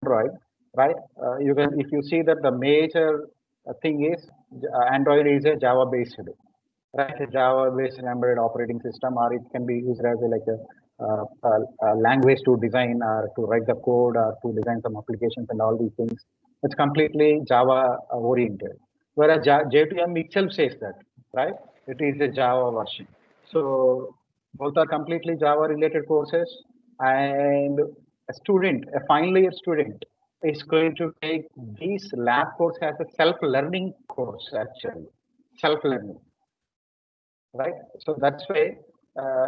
Android, right? You can, if you see that the major thing is Android is a Java based, right? A Java based embedded operating system, or it can be used as like a language to design or to write the code or to design some applications and all these things. It's completely Java oriented. Whereas J2M itself says that, right? It is a Java version. So both are completely Java related courses, and a student, a final year student, is going to take this lab course as a self-learning course, actually. Self-learning, right? So that's why,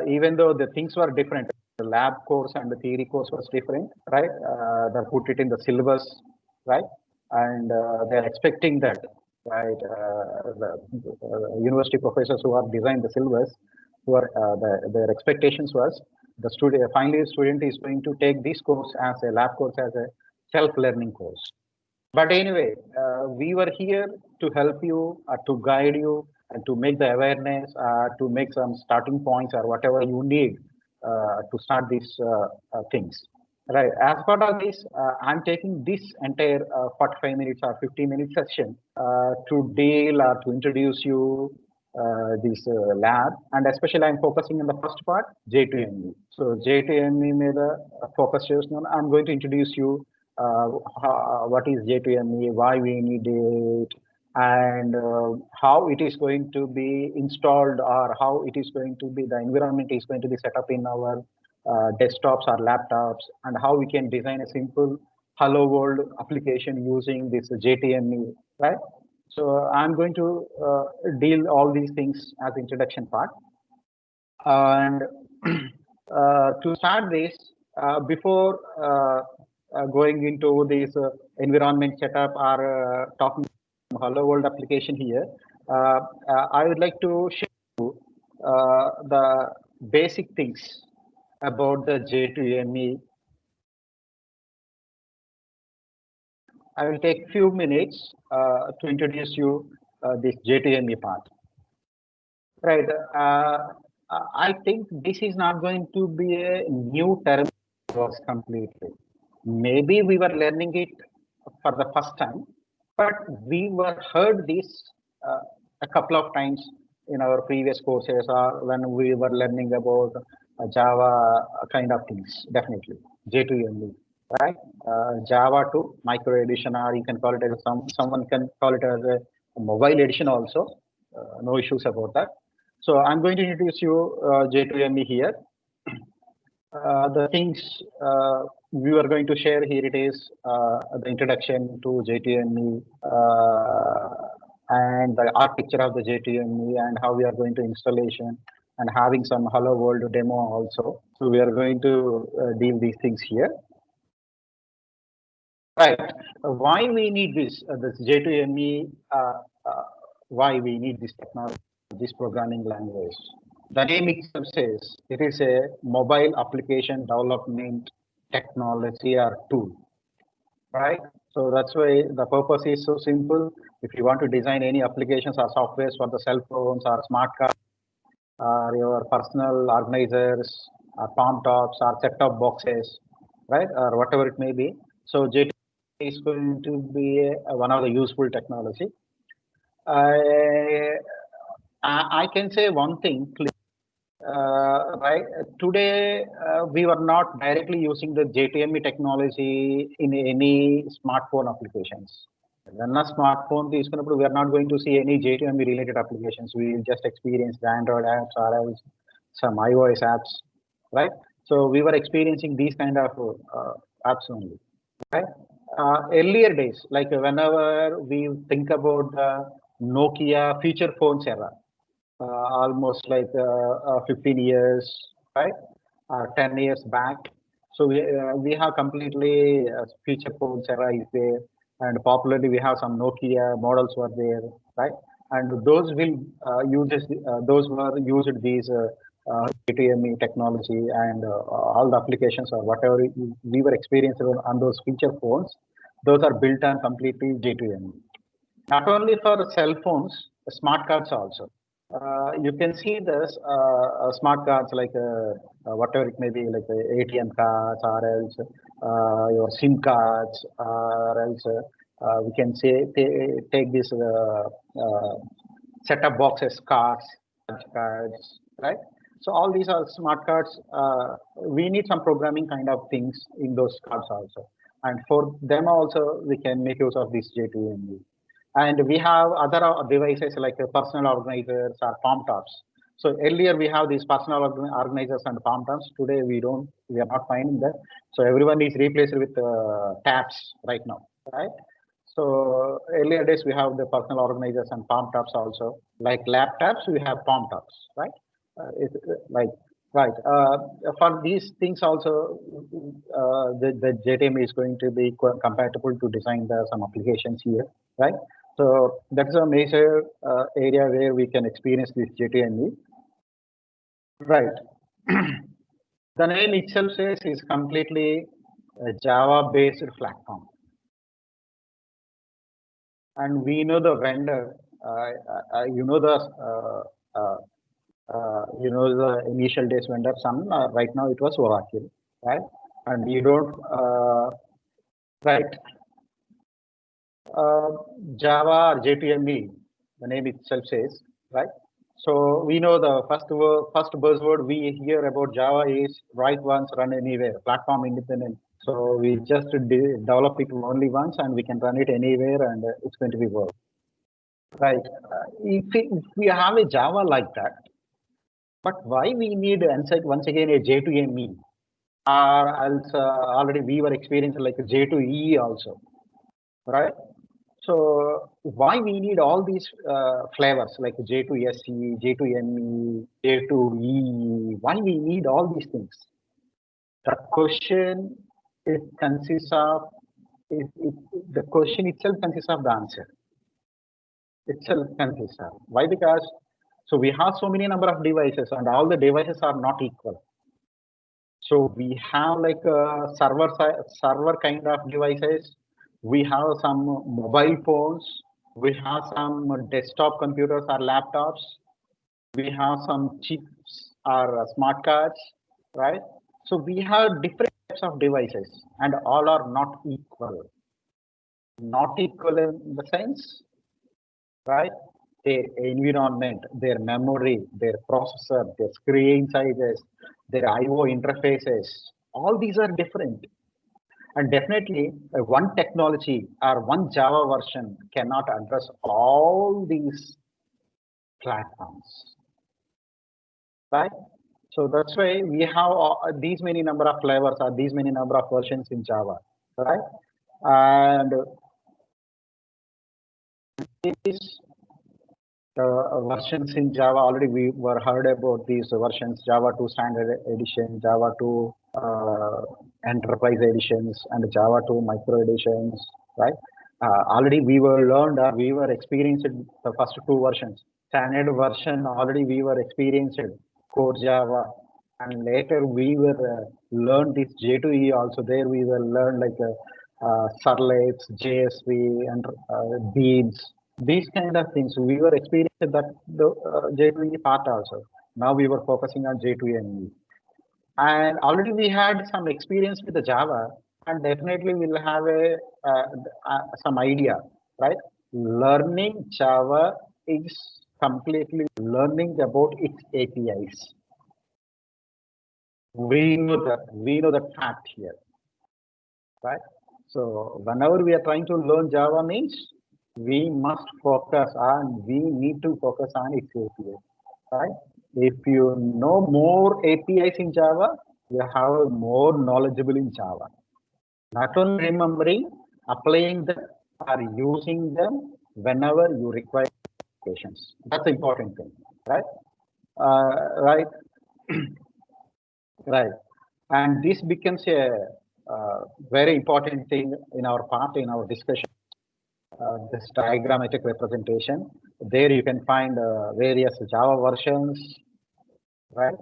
even though the things were different, the lab course and the theory course was different, right? They put it in the syllabus, right? And they're expecting that, right? The university professors who have designed the syllabus, their expectations was the student, finally, student is going to take this course as a lab course, as a self-learning course. But anyway, we were here to help you, to guide you, and to make the awareness, to make some starting points or whatever you need to start these things. Right. As part of this, I'm taking this entire 45 minutes or 50-minute session to deal or to introduce you this lab, and especially I'm focusing on the first part, J2ME. So J2ME may the focus session. I'm going to introduce you what is J2ME, why we need it, and how it is going to be installed, or how it is going to be, the environment is going to be set up in our desktops or laptops, and how we can design a simple hello world application using this JTME, right? So I'm going to deal all these things as introduction part. And to start this, before going into this environment setup or talking hello world application here, I would like to share the basic things about the J2ME. I will take few minutes to introduce you this J2ME part. Right. I think this is not going to be a new term to us completely. Maybe we were learning it for the first time, but we were heard this a couple of times in our previous courses, or when we were learning about Java kind of things. Definitely J2ME, right? Java to micro edition, or you can call it as someone can call it as a mobile edition also. No issues about that. So I'm going to introduce you J2ME here. The things we are going to share here, it is the introduction to J2ME and the architecture of the J2ME, and how we are going to installation, and having some hello world demo also. So we are going to deal these things here. Right. Why we need this J2ME? Why we need this technology, this programming language? The name itself says it is a mobile application development technology or tool, right? So that's why the purpose is so simple. If you want to design any applications or softwares for the cell phones or smart cards, or your personal organizers, or palm tops, or set-top boxes, right, or whatever it may be. So JT is going to be one of the useful technology. I I can say one thing, right? Today, we were not directly using the JTME technology in any smartphone applications. When a smartphone is going to, we are not going to see any JTME related applications. We will just experience the Android apps or else some iOS apps, right? So we were experiencing these kind of apps only, right? Earlier days, like whenever we think about the Nokia feature phones era, almost like 15 years, right? 10 years back. So we have completely feature phones era is there, and popularly we have some Nokia models were there, right? And those will uses those were used these ATME technology, and all the applications or whatever we were experiencing on those feature phones, those are built on completely J2ME. Not only for cell phones, smart cards also. You can see this smart cards like whatever it may be, like ATM cards or else your SIM cards, or else we can say take this set-top boxes cards, right? So all these are smart cards. We need some programming kind of things in those cards also, and for them also we can make use of this J2ME. And we have other devices like personal organizers or palm tops. So earlier we have these personal organizers and palm tops. Today we don't, we are not finding that. So everyone is replaced with tabs right now, right? So earlier days we have the personal organizers and palm tops also. Like laptops, we have palm tops, right? Like right. For these things also, the JTM is going to be compatible to design some applications here, right? So that's a major area where we can experience this JTME. Right. The name itself says is completely a Java-based platform, and we know the vendor. You know the the initial days vendor. Some right now it was Oracle, right? And you don't right. Java or JTME, the name itself says, right? So we know the first buzzword we hear about Java is write once, run anywhere, platform independent. So we just develop it only once and we can run it anywhere and it's going to be work. Right. If we have a Java like that, but why we need once again a J2ME? Or else already we were experiencing like a J2EE also, right? So why we need all these flavors like J2SE, J2ME, J2E? Why we need all these things? The question it consists of the question itself consists of the answer. Itself consists of why? Because so we have so many number of devices and all the devices are not equal. So we have like a server kind of devices. We have some mobile phones. We have some desktop computers or laptops. We have some chips or smart cards, right? So we have different types of devices, and all are not equal. Not equal in the sense, right? Their environment, their memory, their processor, their screen sizes, their I/O interfaces, all these are different. And definitely, one technology or one Java version cannot address all these platforms, right? So that's why we have these many number of flavors or these many number of versions in Java, right? And these versions in Java already we were heard about these versions: Java 2 Standard Edition, Java 2 Enterprise Editions, and Java 2 Micro Editions, right? Already we were learned, we were experienced the first two versions. Standard version already we were experienced core Java, and later we were learned this J2E also. There we were learned like servlets, JSV, and beans. These kind of things we were experiencing that the J2E part also. Now we were focusing on J2ME, and already we had some experience with the Java, and definitely we'll have a some idea, right? Learning Java is completely learning about its APIs. We know that fact here, right? So whenever we are trying to learn Java means we must focus on, we need to focus on its APIs, right? If you know more APIs in Java, you have more knowledgeable in Java. Not only remembering, applying them or using them whenever you require applications. That's the important thing, right? Right, right. And this becomes a very important thing in our part in our discussion. This diagrammatic representation. There you can find various Java versions, right?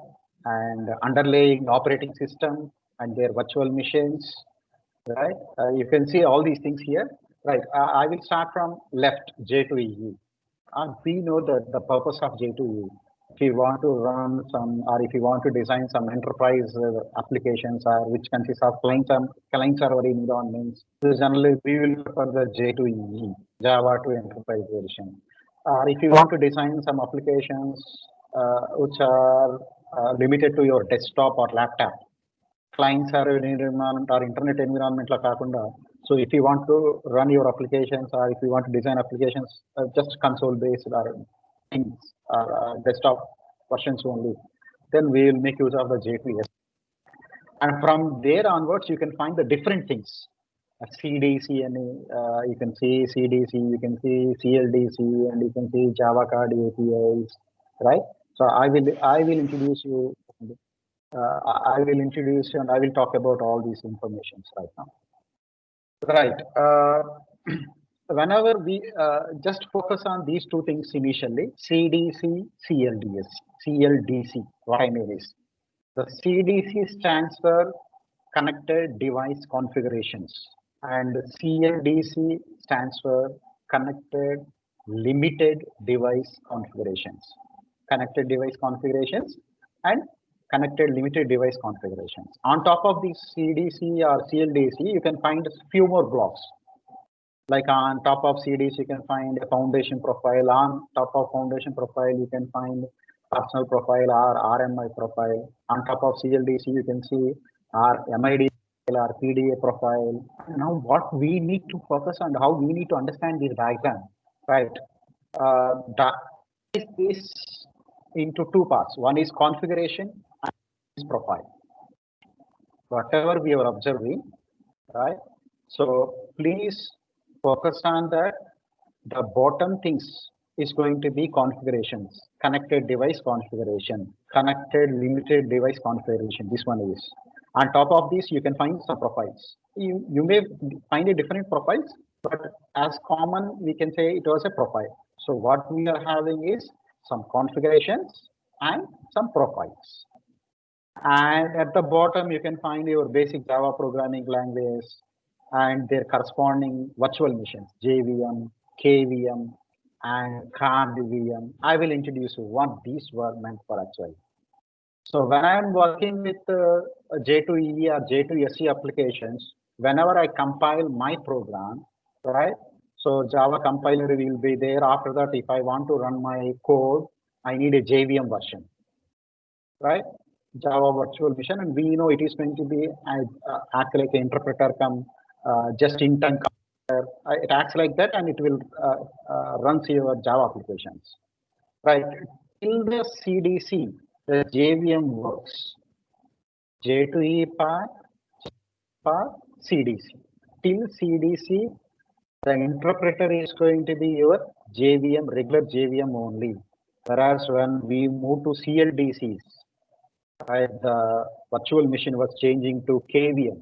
And underlying operating system and their virtual machines, right? You can see all these things here, right? I will start from left, J2EE. we know that the purpose of J2E, if you want to run some, or if you want to design some enterprise applications, or which consists of client server environments, so generally we will prefer the J2EE, Java to Enterprise version. Or if you want to design some applications which are limited to your desktop or laptop, client server environment or internet environment la kaakunda. So if you want to run your applications, or if you want to design applications just console based or things or desktop versions only, then we will make use of the J2EE. And from there onwards, you can find the different things. CDC, and you can see CDC, you can see CLDC, and you can see Java Card APIs, right? So I will introduce you. I will introduce you and I will talk about all these informations right now. Right. Whenever we just focus on these two things initially, CDC, CLDC, what I mean is, the CDC stands for Connected Device Configurations, and CLDC stands for Connected Limited Device Configurations. Connected Device Configurations and Connected Limited Device Configurations. On top of the CDC or CLDC, you can find a few more blocks. Like on top of CDC, you can find a foundation profile. On top of foundation profile, you can find personal profile or RMI profile. On top of CLDC, you can see our MID or PDA profile. Now, what we need to focus on, how we need to understand this diagram, right? This into two parts. One is configuration and is profile. Whatever we are observing, right? So please focus on that. The bottom things is going to be configurations, connected device configuration, connected limited device configuration. This one is. On top of this, you can find some profiles. You may find a different profiles, but as common, we can say it was a profile. So what we are having is some configurations and some profiles. And at the bottom, you can find your basic Java programming language and their corresponding virtual machines, JVM, KVM, and CardVM. I will introduce you what these were meant for actually. So when I am working with J2EE or J2SE applications, whenever I compile my program, right? So Java compiler will be there. After that, if I want to run my code, I need a JVM version, right? Java virtual machine, and we know it is going to be act like an interpreter come just in time. It acts like that, and it will runs your Java applications, right? Till the CDC, the JVM works. J2E part CDC. Till CDC, the interpreter is going to be your JVM, regular JVM only. Whereas when we move to CLDCs, right, the virtual machine was changing to KVM.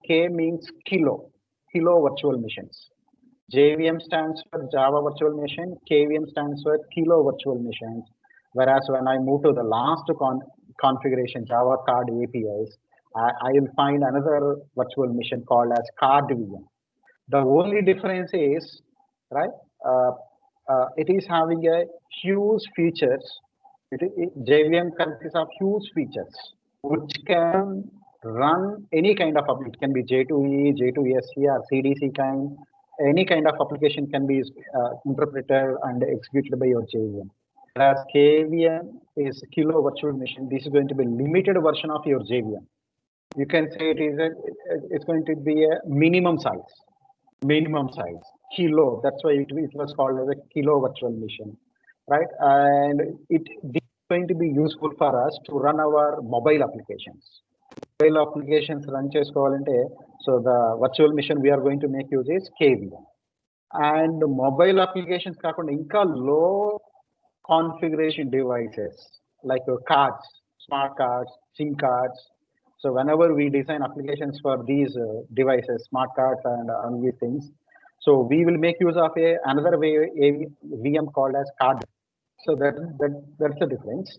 K means kilo virtual machines. JVM stands for Java virtual machine, KVM stands for kilo virtual machines. Whereas when I move to the last configuration, Java Card APIs, I will find another virtual machine called as CardVM. The only difference is, right, it is having a huge features. JVM consists of huge features which can run any kind of application. It can be J2E, J2SE, or CDC kind. Any kind of application can be interpreted and executed by your JVM. Whereas KVM is kilo virtual machine. This is going to be a limited version of your JVM. You can say it's going to be a minimum size, kilo. That's why it was called as a kilo virtual machine, right? And it is going to be useful for us to run our mobile applications. Mobile applications run chesukovalante, so the virtual machine we are going to make use is KVM. And mobile applications kaakunda inka low configuration devices like cards, smart cards, SIM cards. So whenever we design applications for these devices, smart cards and these things, so we will make use of another VM called as card. So that's the difference.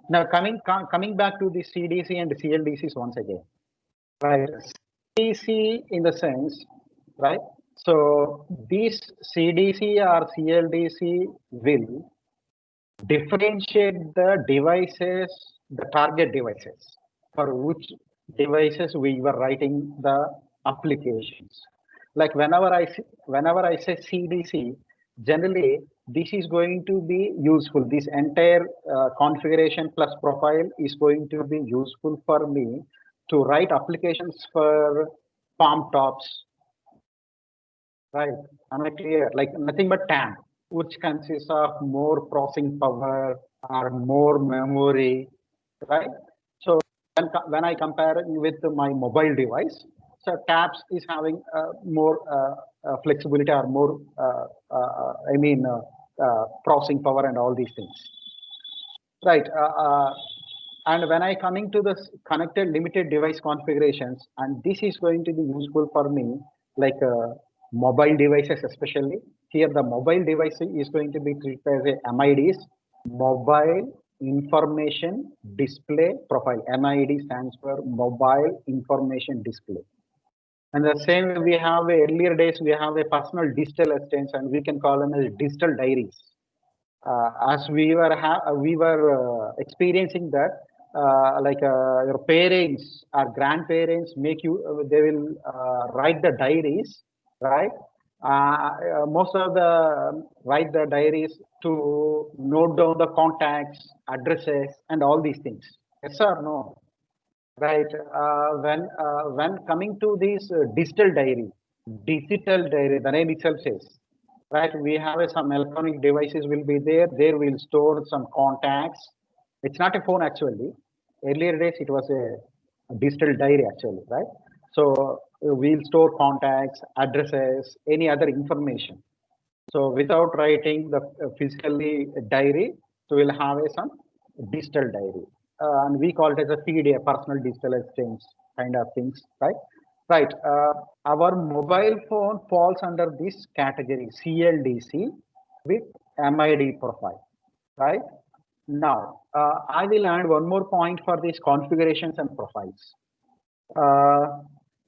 Now coming back to the CDC and the CLDCs once again, right? CDC in the sense, right? So these CDC or CLDC will differentiate the devices, the target devices, for which devices we were writing the applications. Like whenever I say CDC, generally this is going to be useful. This entire configuration plus profile is going to be useful for me to write applications for palm tops, right? Am I clear? Like nothing but TAM, which consists of more processing power or more memory, right? So when I compare it with my mobile device, so tabs is having more flexibility or more, processing power and all these things, right? And when I coming to the connected limited device configurations, and this is going to be useful for me, like mobile devices especially. Here the mobile device is going to be treated as a MIDs, mobile information display profile. MID stands for mobile information display. And the same way we have earlier days, we have a personal digital assistants, and we can call them as digital diaries. As we were experiencing that, your parents or grandparents make you, they will write the diaries, right? Most of the write the diaries to note down the contacts, addresses, and all these things. Yes or no? Right. When coming to this digital diary, the name itself says, right? We have some electronic devices will be there. There will store some contacts. It's not a phone actually. Earlier days it was a digital diary actually, right? So we'll store contacts, addresses, any other information. So without writing the physically diary, so we'll have some digital diary, and we call it as a PDA, personal digital exchange kind of things, right? Right. Our mobile phone falls under this category CLDC with MID profile, right? Now, I will add one more point for these configurations and profiles.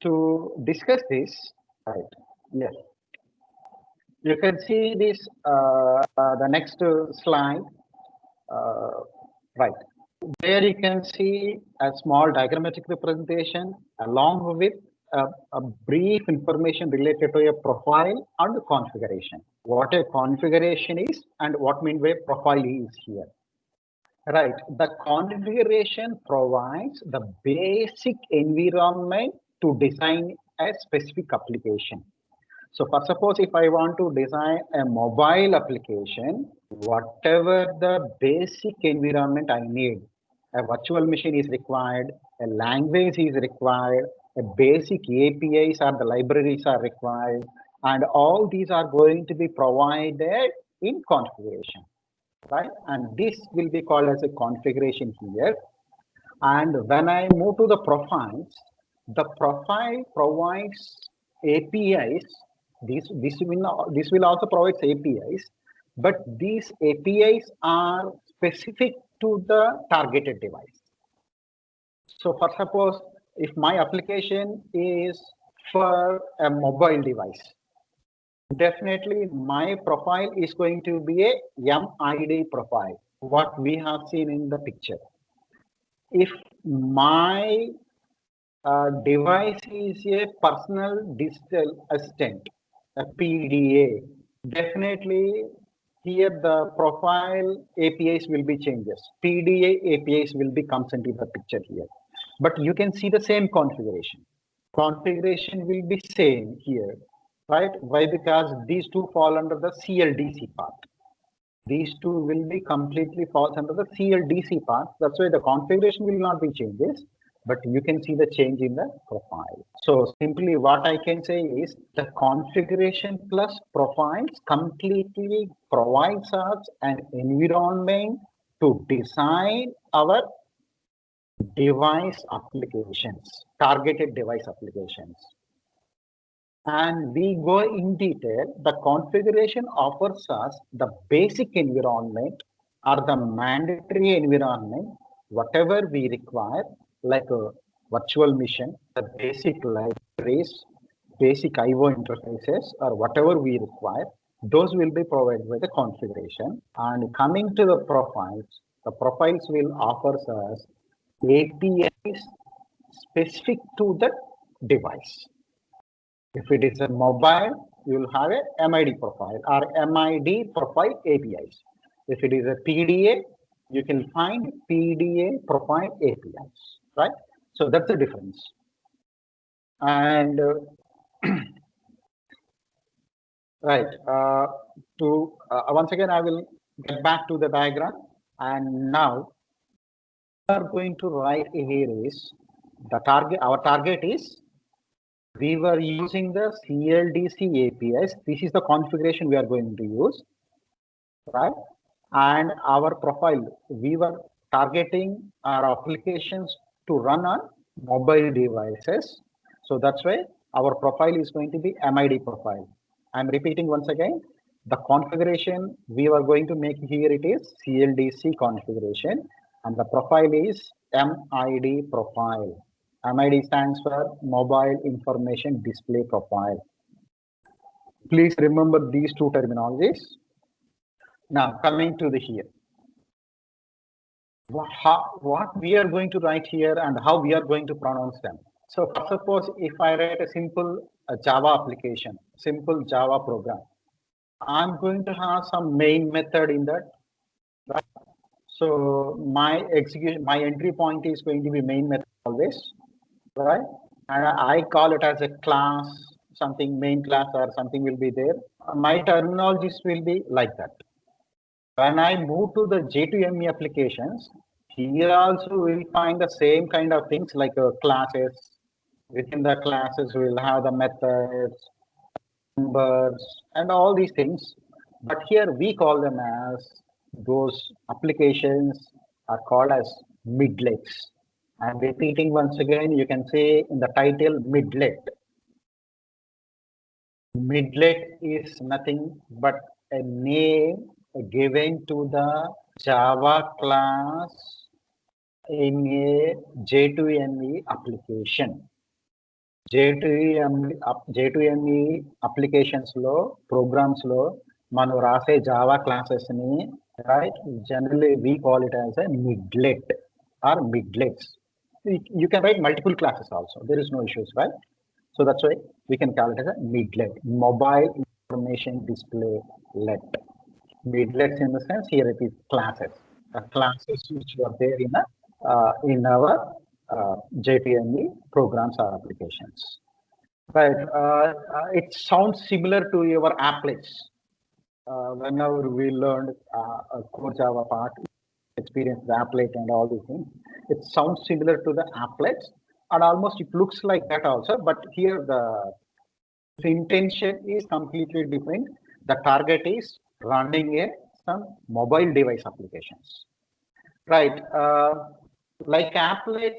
To discuss this, right? Yes. You can see this, the next slide, right. There you can see a small diagrammatic representation along with a brief information related to a profile and configuration. What a configuration is and what mean by profile is here. Right. The configuration provides the basic environment to design a specific application. So for suppose if I want to design a mobile application, whatever the basic environment I need, a virtual machine is required, a language is required, a basic APIs or the libraries are required, and all these are going to be provided in configuration, right? And this will be called as a configuration here. And when I move to the profiles, the profile provides APIs. This will also provide APIs, but these APIs are specific to the targeted device. So for suppose if my application is for a mobile device, definitely my profile is going to be a MID profile, what we have seen in the picture. If my device is a personal digital assistant, a PDA, definitely here the profile APIs will be changes. PDA APIs will be comes into the picture here. But you can see the same configuration. Configuration will be same here, right? Why? Because these two fall under the CLDC part. These two will be completely falls under the CLDC part. That's why the configuration will not be changes, but you can see the change in the profile. So simply what I can say is the configuration plus profiles completely provides us an environment to design our device applications, targeted device applications. And we go in detail, the configuration offers us the basic environment or the mandatory environment, whatever we require, like a virtual machine, the basic libraries, basic IO interfaces or whatever we require, those will be provided by the configuration. And coming to the profiles will offer us APIs specific to the device. If it is a mobile, you will have a MID profile or MID profile APIs. If it is a PDA, you can find PDA profile APIs, right? So that's the difference. And right, once again, I will get back to the diagram. And now we are going to write here is the target. Our target is we were using the CLDC APIs. This is the configuration we are going to use, right? And our profile, we were targeting our applications to run on mobile devices. So that's why our profile is going to be MID profile. I'm repeating once again, the configuration we were going to make here, it is CLDC configuration, and the profile is MID profile. MID stands for Mobile Information Display Profile. Please remember these two terminologies. Now coming to the here. What we are going to write here and how we are going to pronounce them. So suppose if I write a simple Java application, simple Java program, I'm going to have some main method in that, right? So my entry point is going to be main method always, right? And I call it as a class, something main class or something will be there. My terminologies will be like that. When I move to the J2ME applications, here also we'll find the same kind of things like classes. Within the classes, we'll have the methods, numbers, and all these things. But here we call them as those applications are called as midlets. I'm repeating once again, you can say in the title midlet. Midlet is nothing but a name given to the Java class in a J2ME application. J2ME applications lo, programs lo, manu rase Java classes ni, right? Generally, we call it as a midlet or midlets. You can write multiple classes also. There is no issues, right? So that's why we can call it as a midlet, mobile information display let. Midlets in the sense here it is classes, classes which were there in our J2ME programs or applications. Right. It sounds similar to your applets. Whenever we learned a core Java part, experience the applet and all these things, it sounds similar to the applets, and almost it looks like that also. But here the intention is completely different. The target is running some mobile device applications, right? Like applet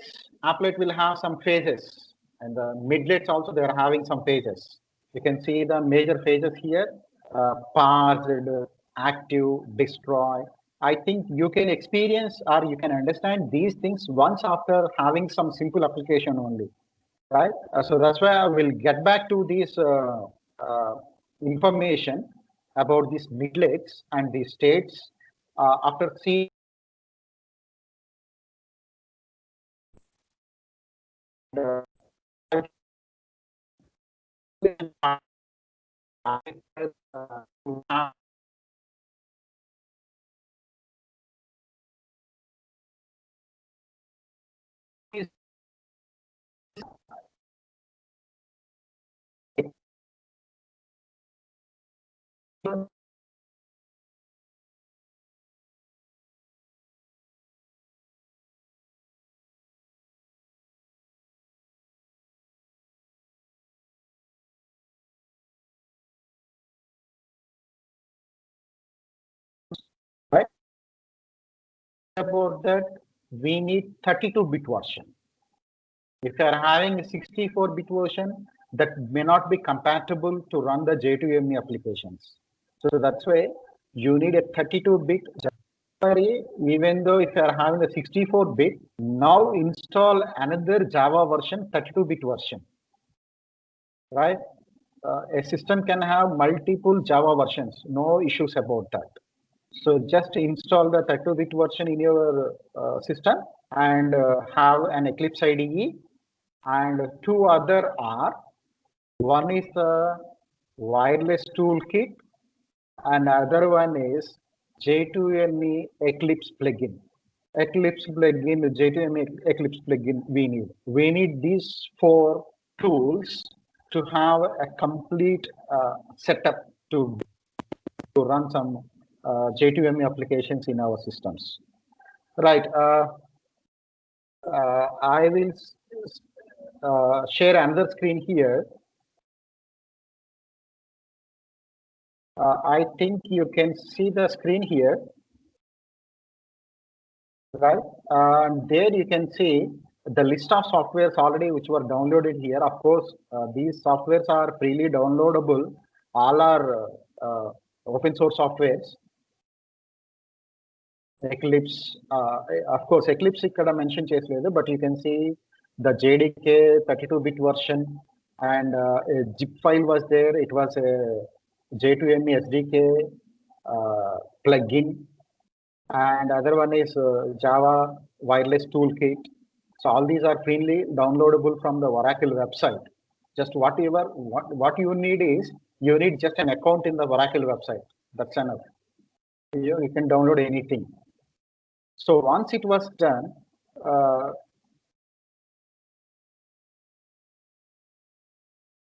will have some phases, and the midlets also they are having some phases. You can see the major phases here: parsed, active, destroy. I think you can experience or you can understand these things once after having some simple application only, right? So that's why I will get back to this information about these midlets and these states after seeing the right about that we need 32-bit version. If you are having a 64-bit version, that may not be compatible to run the J2ME applications. So that's why you need a 32-bit. Even though if you are having a 64-bit, now install another Java version, 32-bit version. right? A system can have multiple Java versions, no issues about that. So just install the 32-bit version in your system and have an Eclipse IDE, and two other are, one is the wireless toolkit and other one is J2ME Eclipse plugin. Eclipse plugin, J2ME Eclipse plugin we need. We need these four tools to have a complete setup to run some J2ME applications in our systems. Right. I will share another screen here. I think you can see the screen here, right? There you can see the list of softwares already which were downloaded here. Of course, these softwares are freely downloadable. All are open source softwares. Eclipse, of course, Eclipse ikkada mention chesledu, but you can see the JDK 32-bit version, and a zip file was there. It was a J2ME SDK plugin, and other one is Java wireless toolkit. So all these are freely downloadable from the Oracle website. Just what you need is, you need just an account in the Oracle website. That's enough. You can download anything. So once it was done,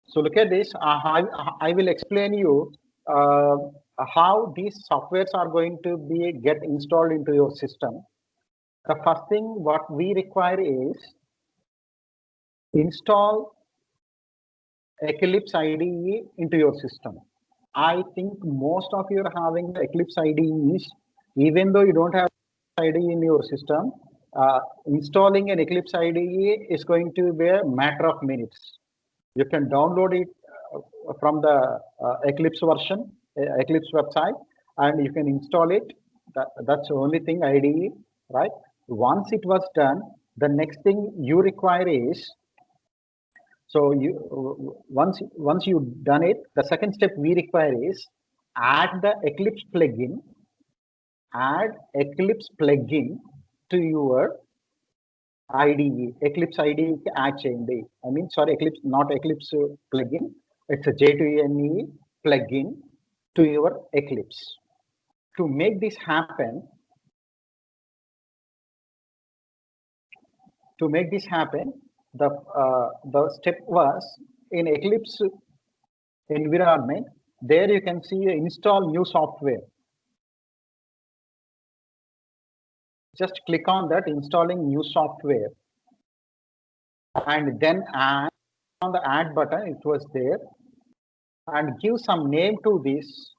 so look at this. I will explain you how these softwares are going to get installed into your system. The first thing what we require is install Eclipse IDE into your system. I think most of you are having the Eclipse IDEs, even though you don't have IDE in your system. Installing an Eclipse IDE is going to be a matter of minutes. You can download it from the Eclipse version, Eclipse website, and you can install it. That's the only thing, IDE, right? Once it was done, the next thing you require is, so you once you've done it, the second step we require is add the Eclipse plugin. Add Eclipse plugin to your IDE, Eclipse IDE add cheyandi. I mean, sorry, Eclipse, not Eclipse plugin. It's a J2ME plugin to your Eclipse. To make this happen, the step was in Eclipse environment. There you can see install new software. Just click on that, installing new software, and then add on the add button. It was there, and give some name to this.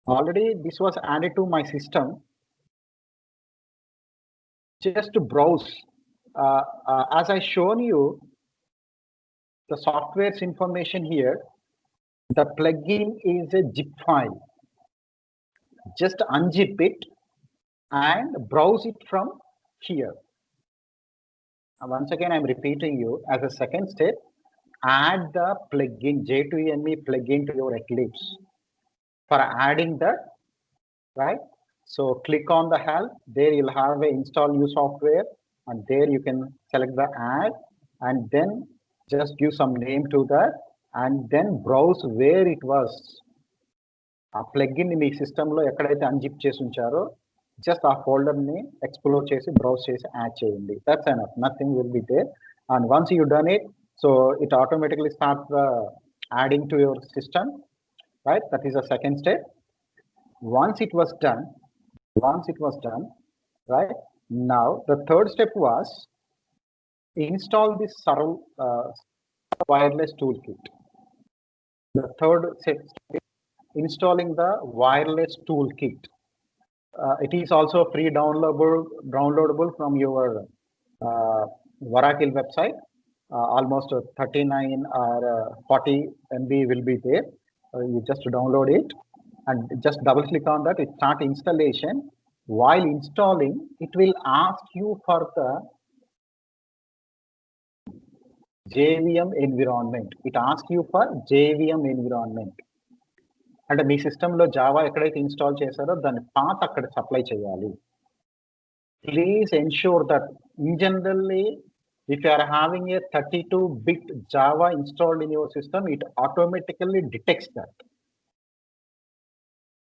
Already this was added to my system. Just to browse, as I shown you the software's information here, the plugin is a zip file. Just unzip it and browse it from here. Once again, I'm repeating you, as a second step, add the plugin, J2ME plugin to your Eclipse. For adding that, right? So click on the help. There you'll have a install new software, and there you can select the add, and then just give some name to that, and then browse where it was. A plugin in the system lo ekkadaithe unzip chesi uncharo, just a folder ni explore chesi, browse chesi, add cheyandi. That's enough. Nothing will be there. And once you've done it, so it automatically starts adding to your system, right? That is the second step. Once it was done, right? Now the third step was install this wireless toolkit. The third step is installing the wireless toolkit. It is also free downloadable from your Oracle website. Almost 39 or 40 MB will be there. You just download it and just double click on that. It start installation. while installing, it will ask you for the JVM environment. It asks you for JVM environment. అంటే మీ సిస్టంలో Java ఎక్కడైతే install చేశారో దాని path అక్కడ supply చేయాలి. Please ensure that in generally, if you are having a 32-bit Java installed in your system, it automatically detects that.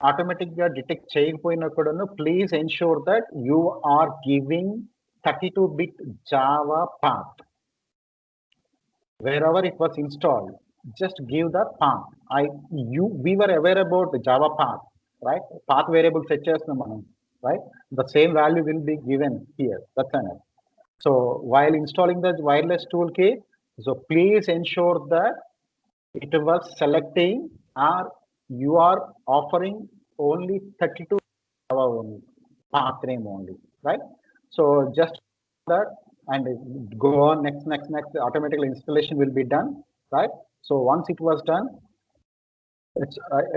Automatically detect చేయకపోయినా కూడాను, please ensure that you are giving 32-bit Java path. Wherever it was installed, just give the path. We were aware about the Java path, right? Path variable set చేస్తున్నాం మనం, right? The same value will be given here. That's enough. So while installing the wireless toolkit, so please ensure that it was selecting or you are offering only 32 Java only, path name only, right? So just that and go on next, automatically installation will be done, right? So once it was done,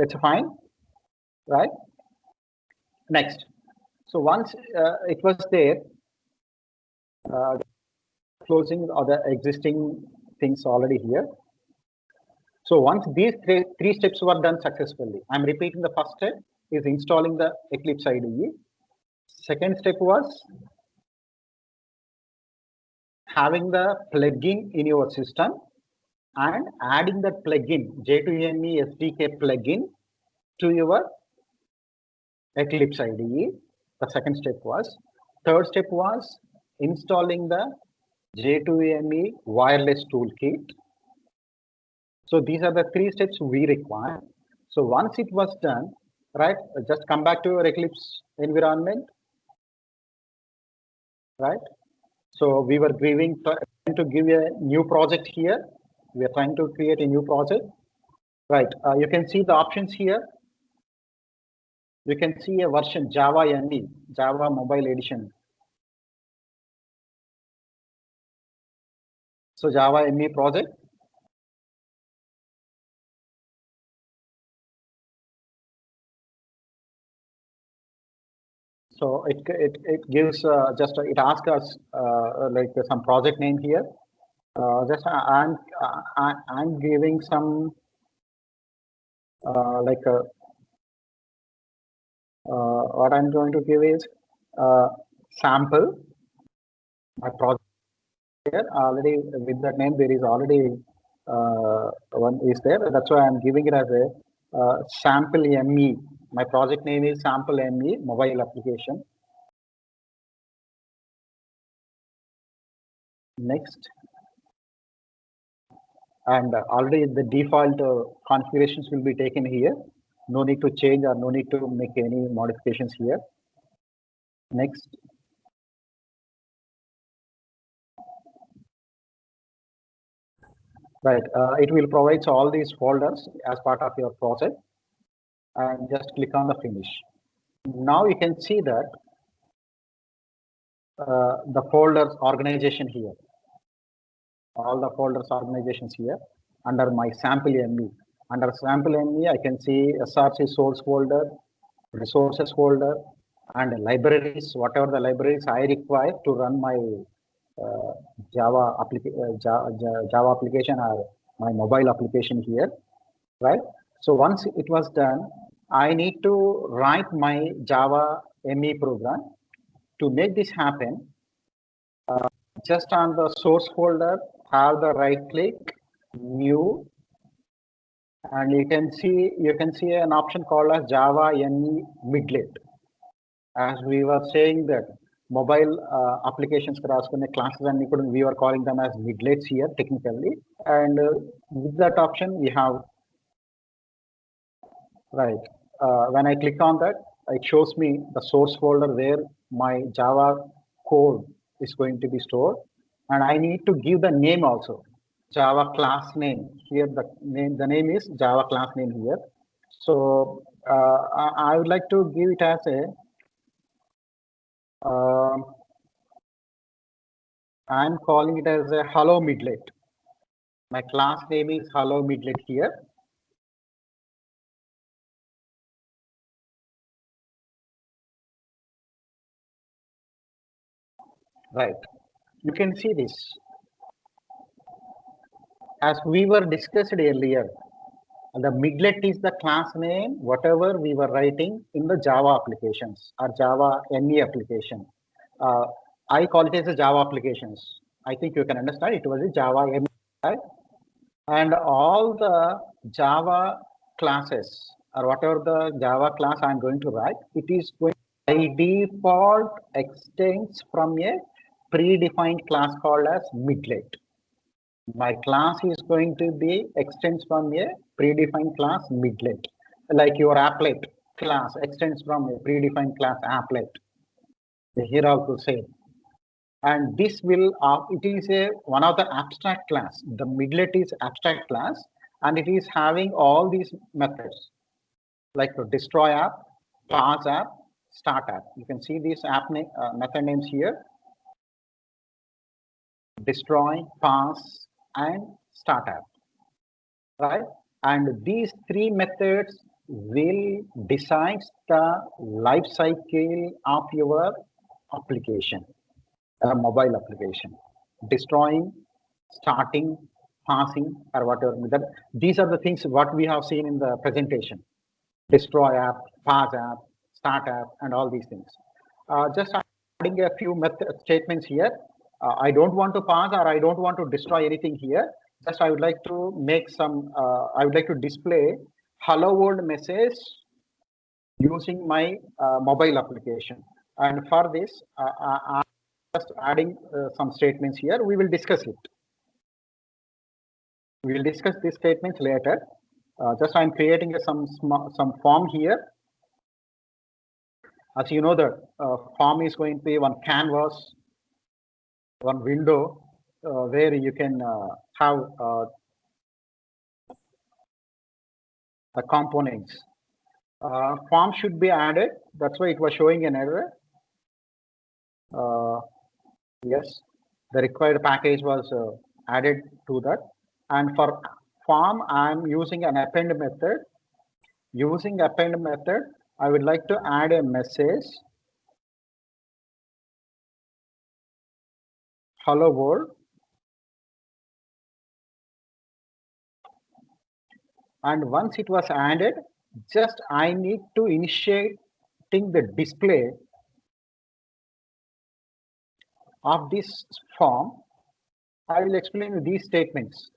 it's fine, right? Next. So once it was there, closing other existing things already here. So once these three steps were done successfully, I'm repeating the first step is installing the Eclipse IDE. Second step was having the plugin in your system and adding that plugin, J2ME SDK plugin, to your Eclipse IDE. The second step was. Third step was installing the J2ME wireless toolkit. So these are the three steps we require. So once it was done, right, just come back to your Eclipse environment, right? So we were trying to give a new project here. We are trying to create a new project, right? You can see the options here. You can see a version Java ME, Java Mobile Edition. So Java ME project. So it gives it asks us like some project name here. Just I'm giving some like what I'm going to give is sample. My project here already with that name there is already one is there. That's why I'm giving it as a sample ME. My project name is sample ME mobile application. Next. And already the default configurations will be taken here. No need to change or no need to make any modifications here. Next. Right, it will provide all these folders as part of your project, and just click on the finish. Now you can see that the folders organization here, all the folders organizations here under my sample ME. Under sample ME, I can see SRC source folder, resources folder, and libraries, whatever the libraries I require to run my Java application or my mobile application here, right? So once it was done, I need to write my Java ME program. To make this happen, just on the source folder, have the right click, new, and you can see an option called as Java ME Midlet. As we were saying that mobile applications classes and we are calling them as midlets here technically, and with that option we have, right, when I click on that, it shows me the source folder where my Java code is going to be stored, and I need to give the name also, Java class name here. The name is Java class name here. So I would like to give it as a I'm calling it as a hello midlet. My class name is hello midlet here. right? You can see this. As we were discussed earlier, the midlet is the class name, whatever we were writing in the Java applications or Java NE application. Uh, I call it as a Java applications. I think you can understand it was a Java ME, right? And all the Java classes or whatever the Java class I'm going to write, it is going by default extends from a predefined class called as midlet. My class is going to be extends from a predefined class midlet, like your applet class extends from a predefined class applet. Here also same. And this will it is a one of the abstract class. The midlet is abstract class, and it is having all these methods like the destroy app, pass app, start app. You can see these method names here: destroy, pass, and start app. Right? And these three methods will decide the life cycle of your application, mobile application. Destroying, starting, passing, or whatever. These are the things what we have seen in the presentation. Destroy app, pass app, start app, and all these things. Just adding a few statements here. I don't want to pass or I don't want to destroy anything here. Just I would like to make some, I would like to display hello world message using my mobile application. And for this, I'm just adding some statements here. We will discuss it. We will discuss these statements later. Just I'm creating some form here. As you know, the form is going to be one canvas, one window where you can have the components. Form should be added. That's why it was showing an error. Yes, the required package was added to that. And for form, I'm using an append method. Using append method, I would like to add a message. Hello world. And once it was added, just I need to initiating the display of this form. I will explain these statements.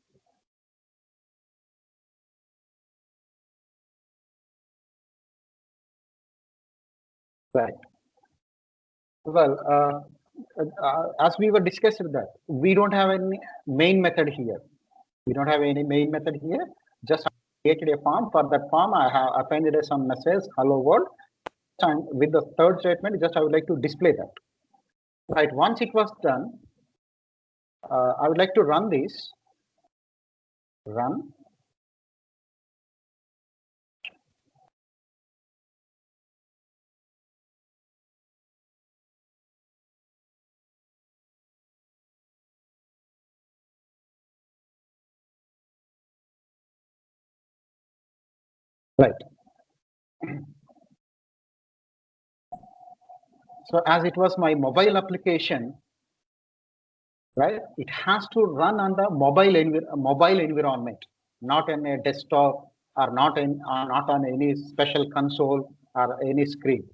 Right. Well, as we were discussing that, we don't have any main method here. We don't have any main method here. Just created a form. For that form, I have appended some message, hello world. And with the third statement, just I would like to display that. Right. Once it was done, I would like to run this. Run. Right. So as it was my mobile application, right? It has to run on the mobile environment, not in a desktop or not on any special console or any screen.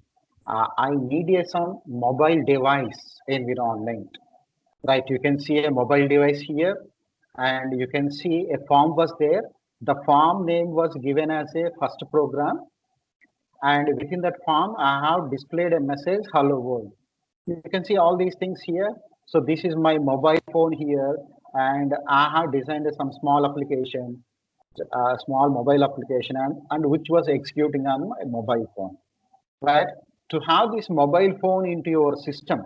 I need some mobile device environment, right? You can see a mobile device here, and you can see a form was there. The form name was given as a first program, and within that form, I have displayed a message, hello world. You can see all these things here. So this is my mobile phone here, and I have designed some small application, small mobile application, and which was executing on my mobile phone, right? To have this mobile phone into your system,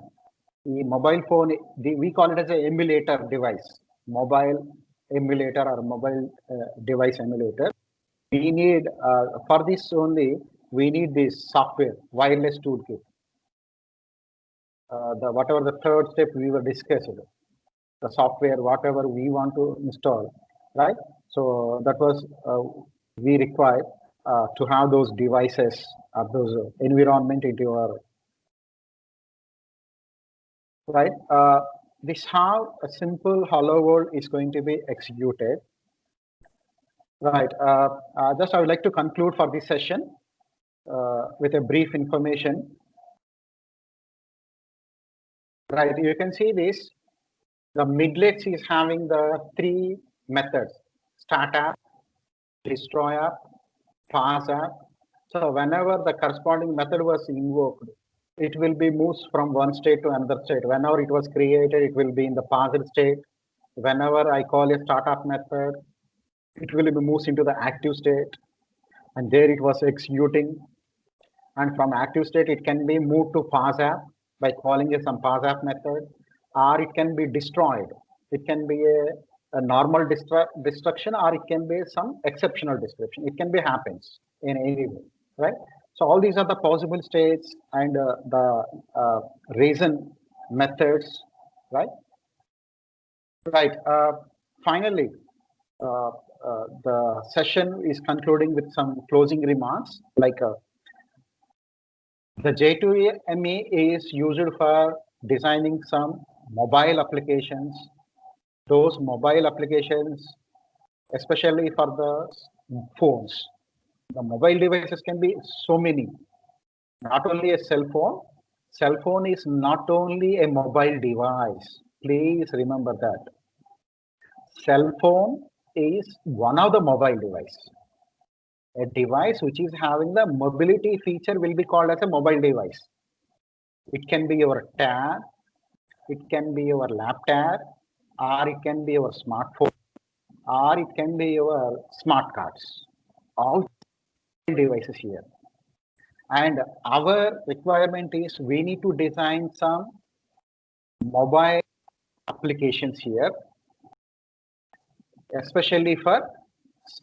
the mobile phone, we call it as an emulator device, mobile emulator or mobile device emulator. We need, for this only, we need this software, wireless toolkit. The whatever the third step we were discussing, the software, whatever we want to install, right? So that was we require to have those devices or those environment into your right? This how a simple hello world is going to be executed, right? Just I would like to conclude for this session with a brief information, right? You can see this. The midlets is having the three methods: start app, destroy app, pass app. So whenever the corresponding method was invoked, it will be moved from one state to another state. Whenever it was created, it will be in the passed state. Whenever I call a startup method, it will be moved into the active state, and there it was executing. And from active state, it can be moved to pass app by calling it some pass app method, or it can be destroyed. It can be a normal destruction, or it can be some exceptional destruction. It can be happens in any way, right? So all these are the possible states and the reason methods, right? Right. Finally, the session is concluding with some closing remarks like the J2ME is used for designing some mobile applications. Those mobile applications, especially for the phones, the mobile devices can be so many. Not only a cell phone. Cell phone is not only a mobile device. Please remember that. Cell phone is one of the mobile device. A device which is having the mobility feature will be called as a mobile device. It can be your tab, it can be your laptop, or it can be your smartphone, or it can be your smart cards. All devices here. And our requirement is we need to design some mobile applications here, especially for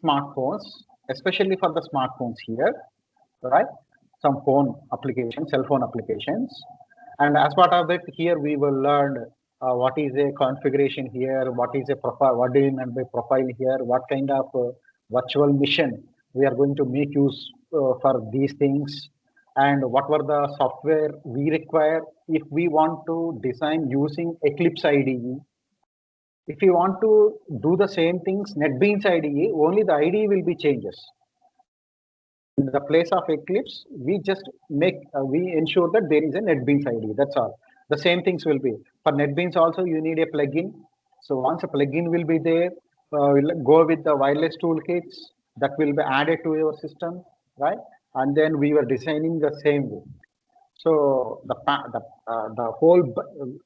smartphones, especially for the smartphones here, right? Some phone applications, cell phone applications. And as part of it, here we will learn what is a configuration here, what is a profile, what do you mean by profile here, what kind of virtual mission we are going to make use for these things, and what were the software we require if we want to design using Eclipse IDE. If you want to do the same things, NetBeans IDE, only the IDE will be changes. In the place of Eclipse, we just we ensure that there is a NetBeans IDE. That's all. The same things will be. For NetBeans also, you need a plugin. So once a plugin will be there, we'll go with the wireless toolkits that will be added to your system, right? And then we were designing the same way. So the whole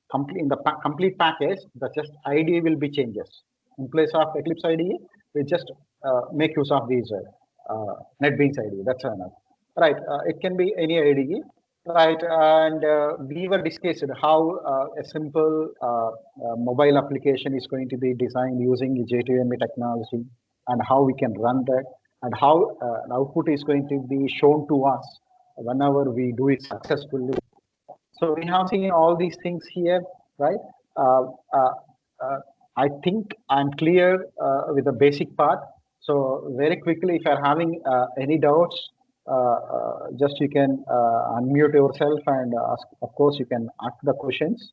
complete in the complete package, the just IDE will be changes. In place of Eclipse IDE, we just make use of these NetBeans IDE. That's enough. Right. It can be any IDE. Right. And we were discussed how a simple mobile application is going to be designed using J2ME technology, and how we can run that, and how an output is going to be shown to us whenever we do it successfully. So we have seen all these things here, right? Uh, uh, uh, I think I'm clear with the basic part. So very quickly, if you're having any doubts, just you can unmute yourself and ask. Of course, you can ask the questions.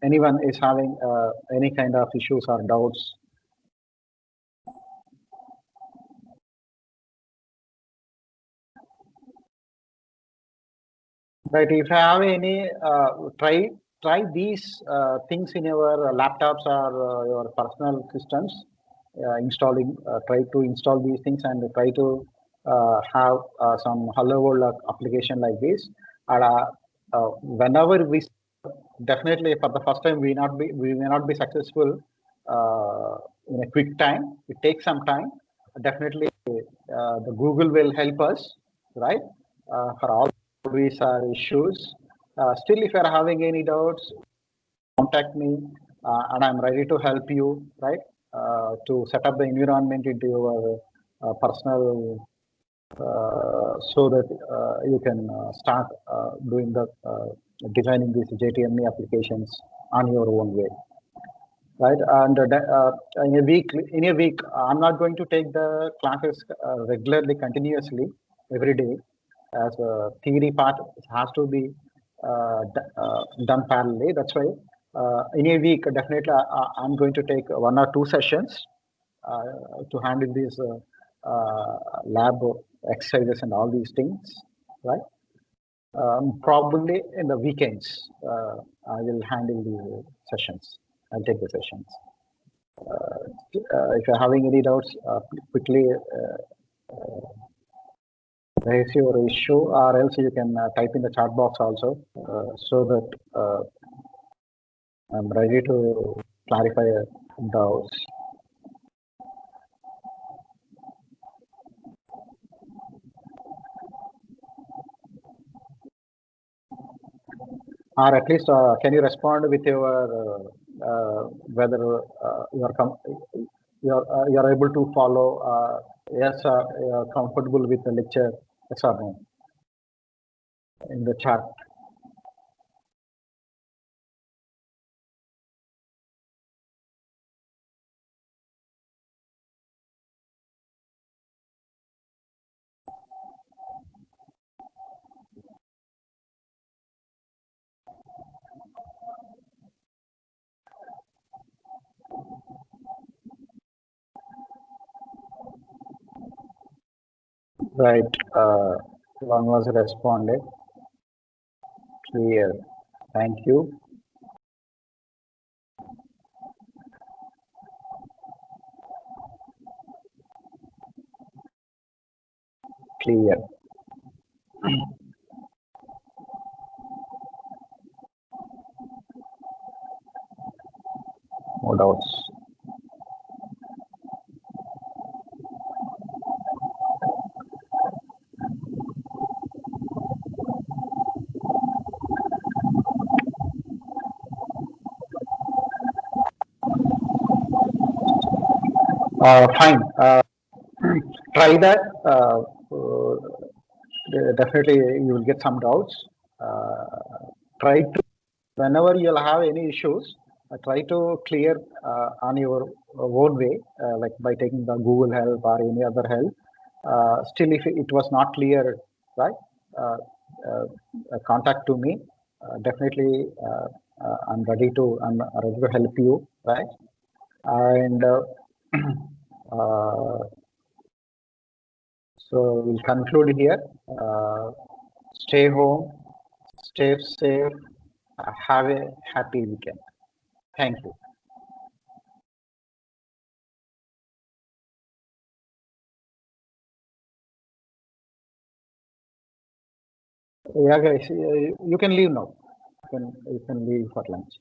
Anyone is having any kind of issues or doubts? Right. If you have any, try these things in your laptops or your personal systems. Installing, try to install these things and try to have some hello world application like this. And whenever we definitely for the first time we may not be successful in a quick time. It takes some time. Definitely, the Google will help us, right? For all queries or issues. Still, if you are having any doubts, contact me, and I'm ready to help you, right? To set up the environment into your personal, so that you can start doing the designing these JTME applications on your own way, right? And in a week, I'm not going to take the classes regularly, continuously, every day, as a theory part has to be done parallelly. That's why in a week, definitely, I'm going to take 1 or 2 sessions uh, to handle these lab exercises and all these things, right? Probably in the weekends, I will handle the sessions. I'll take the sessions. If you're having any doubts, quickly raise your issue, or else you can type in the chat box also, so that I'm ready to clarify doubts. Or at least, can you respond with your whether you're able to follow? Yes, you're comfortable with the lecture. Yes or no? In the chat. Right. One was responded. Clear. Thank you. Clear. No doubts. Fine. Try that. Definitely, you will get some doubts. Try to, whenever you'll have any issues, try to clear on your own way, like by taking the Google help or any other help. Still, if it was not clear, right, contact to me. Definitely, I'm ready to help you, right? And uh, so we'll conclude here. Stay home, stay safe, have a happy weekend. Thank you. Yeah, guys, you can leave now. You can leave for lunch.